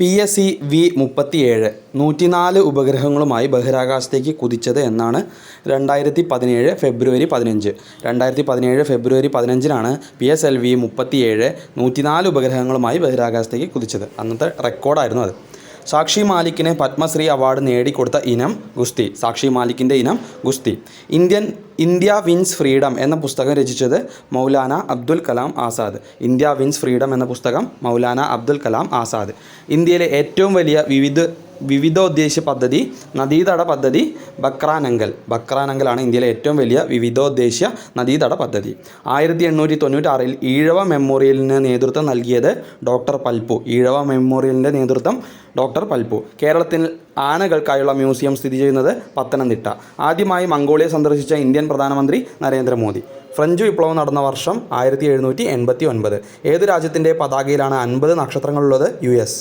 PSEV-37 104 ഉപഗ്രഹങ്ങളുമായി ബഹിരാകാശത്തേക്ക് കുതിച്ചത് എന്നാണ് 2017 ഫെബ്രുവരി 15. 2017 ഫെബ്രുവരി 15-നാണ് PSLV-37 104 ഉപഗ്രഹങ്ങളുമായി ബഹിരാകാശത്തേക്ക് കുതിച്ചത്. അന്നത്തെ റെക്കോർഡായിരുന്നു അത്. സാക്ഷി മാലിക്കിന് പത്മശ്രീ അവാർഡ് നേടിക്കൊടുത്ത ഇനം ഗുസ്തി. സാക്ഷി മാലിക്കിൻ്റെ ഇനം ഗുസ്തി. ഇന്ത്യ വിൻസ് ഫ്രീഡം എന്ന പുസ്തകം രചിച്ചത് Maulana Abdul Kalam Azad. India wins freedom എന്ന പുസ്തകം മൗലാന അബ്ദുൽ കലാം ആസാദ്. ഇന്ത്യയിലെ ഏറ്റവും വലിയ വിവിധോദ്ദേശ പദ്ധതി നദീതട പദ്ധതി ബക്രാനങ്കലാണ് ഇന്ത്യയിലെ ഏറ്റവും വലിയ വിവിധോദ്ദേശ നദീതട പദ്ധതി. 1896 ഈഴവ മെമ്മോറിയലിന് നേതൃത്വം നൽകിയത് ഡോക്ടർ പൽപ്പു. ഈഴവ മെമ്മോറിയലിൻ്റെ നേതൃത്വം ഡോക്ടർ പൽപ്പു. കേരളത്തിൽ ആനകൾക്കായുള്ള മ്യൂസിയം സ്ഥിതി ചെയ്യുന്നത് പത്തനംതിട്ട. ആദ്യമായി മംഗോളിയ സന്ദർശിച്ച ഇന്ത്യൻ പ്രധാനമന്ത്രി നരേന്ദ്രമോദി. ഫ്രഞ്ച് വിപ്ലവം നടന്ന വർഷം 1789. ഏതു രാജ്യത്തിൻ്റെ പതാകയിലാണ് 50 നക്ഷത്രങ്ങളുള്ളത്? US.